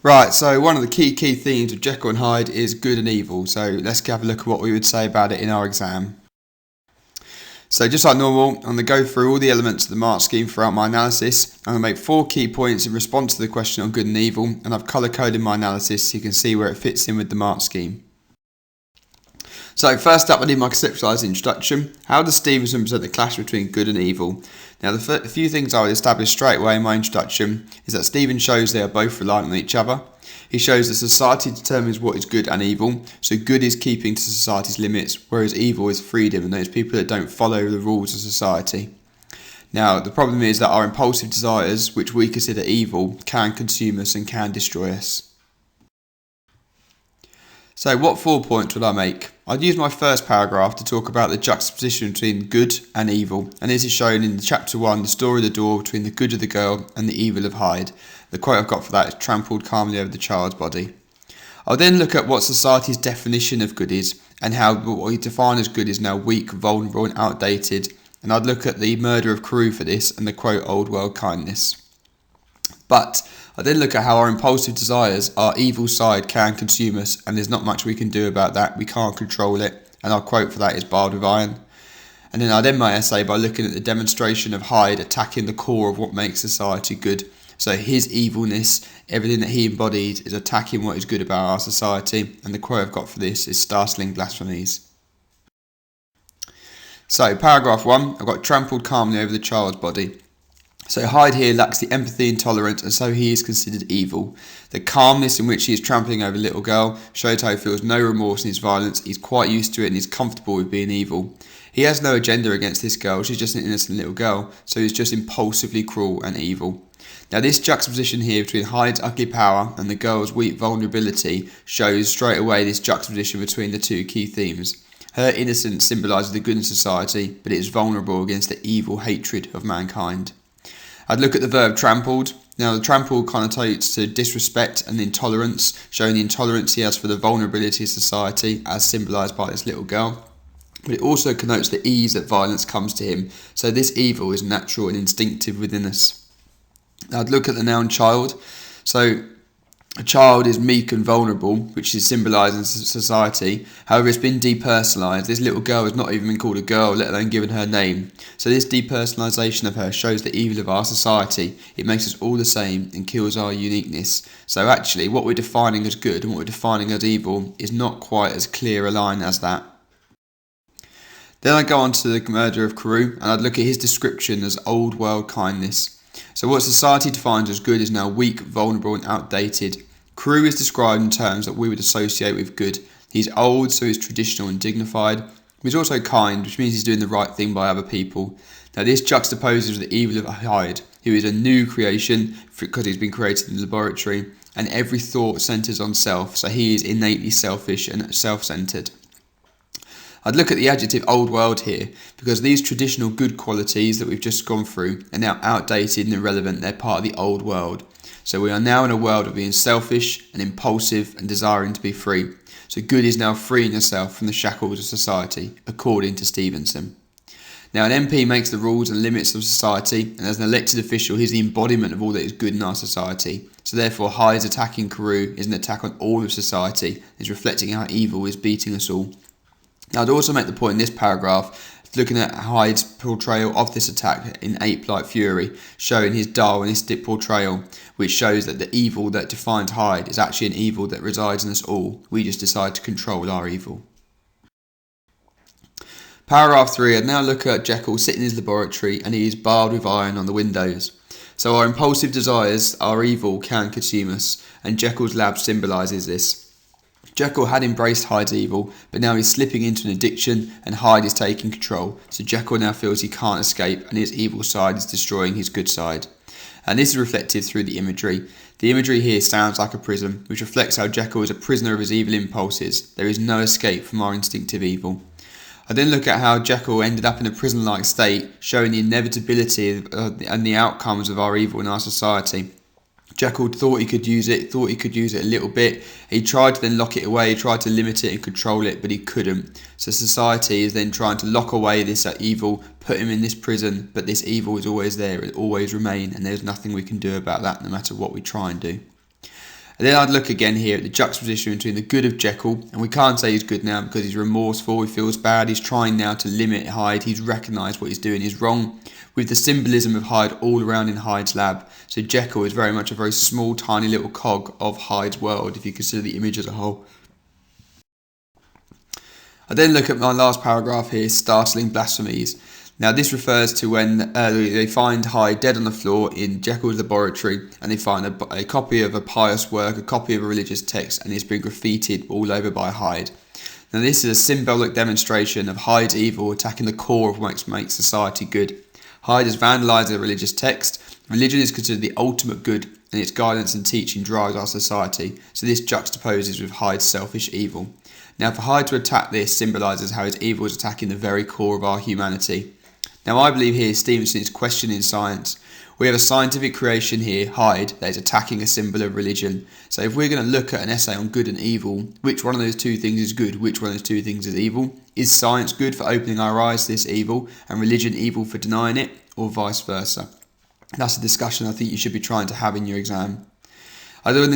Right, so one of the key themes of Jekyll and Hyde is good and evil. So let's have a look at what we would say about it in our exam. So just like normal, I'm going to go through all the elements of the mark scheme throughout my analysis. I'm going to make 4 key points in response to the question on good and evil, and I've colour-coded my analysis so you can see where it fits in with the mark scheme. So first up, I need my conceptualized introduction. How does Stevenson present the clash between good and evil? Now, the few things I would establish straight away in my introduction is that Stephen shows they are both reliant on each other. He shows that society determines what is good and evil, so good is keeping to society's limits, whereas evil is freedom and those people that don't follow the rules of society. Now, the problem is that our impulsive desires, which we consider evil, can consume us and can destroy us. So what 4 points would I make? I'd use my first paragraph to talk about the juxtaposition between good and evil, and this is shown in chapter 1, the story of the door between the good of the girl and the evil of Hyde. The quote I've got for that is trampled calmly over the child's body. I'll then look at what society's definition of good is, and how what we define as good is now weak, vulnerable and outdated, and I'd look at the murder of Carew for this and the quote old world kindness. But I then look at how our impulsive desires, our evil side, can consume us, and there's not much we can do about that. We can't control it, and our quote for that is barbed with iron. And then I'd end my essay by looking at the demonstration of Hyde attacking the core of what makes society good. So his evilness, everything that he embodied, is attacking what is good about our society, and the quote I've got for this is startling blasphemies. So paragraph 1, I've got trampled calmly over the child's body. So Hyde here lacks the empathy and tolerance, and so he is considered evil. The calmness in which he is trampling over a little girl shows how he feels no remorse in his violence. He's quite used to it and he's comfortable with being evil. He has no agenda against this girl, she's just an innocent little girl, so he's just impulsively cruel and evil. Now this juxtaposition here between Hyde's ugly power and the girl's weak vulnerability shows straight away this juxtaposition between the two key themes. Her innocence symbolises the good in society, but it is vulnerable against the evil hatred of mankind. I'd look at the verb trampled. Now the trample connotates to disrespect and intolerance, showing the intolerance he has for the vulnerability of society as symbolised by this little girl. But it also connotes the ease that violence comes to him, so this evil is natural and instinctive within us. Now I'd look at the noun child. So a child is meek and vulnerable, which is symbolised in society. However, it's been depersonalised. This little girl has not even been called a girl, let alone given her name. So this depersonalisation of her shows the evil of our society. It makes us all the same and kills our uniqueness. So actually, what we're defining as good and what we're defining as evil is not quite as clear a line as that. Then I go on to the murder of Carew, and I'd look at his description as old world kindness. So what society defines as good is now weak, vulnerable and outdated. Carew is described in terms that we would associate with good. He's old, so he's traditional and dignified. He's also kind, which means he's doing the right thing by other people. Now this juxtaposes the evil of Hyde, who is a new creation because he's been created in the laboratory, and every thought centres on self, so he is innately selfish and self-centred. I'd look at the adjective old world here, because these traditional good qualities that we've just gone through are now outdated and irrelevant. They're part of the old world. So we are now in a world of being selfish and impulsive and desiring to be free. So good is now freeing yourself from the shackles of society, according to Stevenson. Now an MP makes the rules and limits of society, and as an elected official he's the embodiment of all that is good in our society. So therefore Hyde's attacking Carew is an attack on all of society. It's reflecting how evil is beating us all. Now, I'd also make the point in this paragraph, looking at Hyde's portrayal of this attack in ape-like fury, showing his Darwinistic portrayal, which shows that the evil that defines Hyde is actually an evil that resides in us all. We just decide to control our evil. Paragraph 3, I'd now look at Jekyll sitting in his laboratory and he is barbed with iron on the windows. So our impulsive desires, our evil, can consume us, and Jekyll's lab symbolises this. Jekyll had embraced Hyde's evil, but now he's slipping into an addiction and Hyde is taking control, so Jekyll now feels he can't escape and his evil side is destroying his good side. And this is reflected through the imagery. The imagery here sounds like a prison, which reflects how Jekyll is a prisoner of his evil impulses. There is no escape from our instinctive evil. I then look at how Jekyll ended up in a prison-like state, showing the inevitability and the outcomes of our evil in our society. Jekyll thought he could use it a little bit. He tried to then lock it away, he tried to limit it and control it, but he couldn't. So society is then trying to lock away this evil, put him in this prison, but this evil is always there, it will always remain, and there's nothing we can do about that no matter what we try and do. And then I'd look again here at the juxtaposition between the good of Jekyll, and we can't say he's good now because he's remorseful, he feels bad, he's trying now to limit Hyde, he's recognised what he's doing is wrong, with the symbolism of Hyde all around in Hyde's lab. So Jekyll is very much a very small, tiny little cog of Hyde's world, if you consider the image as a whole. I then look at my last paragraph here, startling blasphemies. Now this refers to when they find Hyde dead on the floor in Jekyll's laboratory, and they find a copy of a pious work, a copy of a religious text, and it's been graffitied all over by Hyde. Now this is a symbolic demonstration of Hyde's evil attacking the core of what makes society good. Hyde has vandalised a religious text. Religion is considered the ultimate good, and its guidance and teaching drives our society, so this juxtaposes with Hyde's selfish evil. Now for Hyde to attack this symbolises how his evil is attacking the very core of our humanity. Now I believe here Stevenson is questioning science. We have a scientific creation here, Hyde, that is attacking a symbol of religion. So if we're going to look at an essay on good and evil, which one of those two things is good, which one of those two things is evil? Is science good for opening our eyes to this evil, and religion evil for denying it, or vice versa? That's a discussion I think you should be trying to have in your exam. I then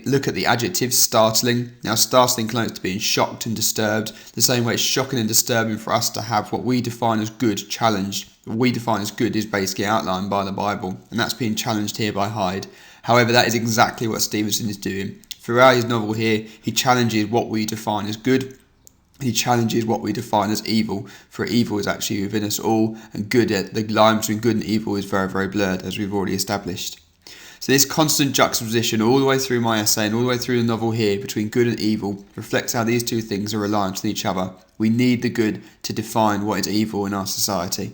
look at the adjective startling. Now startling connotes to being shocked and disturbed, the same way it's shocking and disturbing for us to have what we define as good challenged. What we define as good is basically outlined by the Bible, and that's being challenged here by Hyde. However, that is exactly what Stevenson is doing. Throughout his novel here, he challenges what we define as good. He challenges what we define as evil, for evil is actually within us all, and good, the line between good and evil is very, very blurred, as we've already established. So this constant juxtaposition all the way through my essay and all the way through the novel here between good and evil reflects how these two things are reliant on each other. We need the good to define what is evil in our society.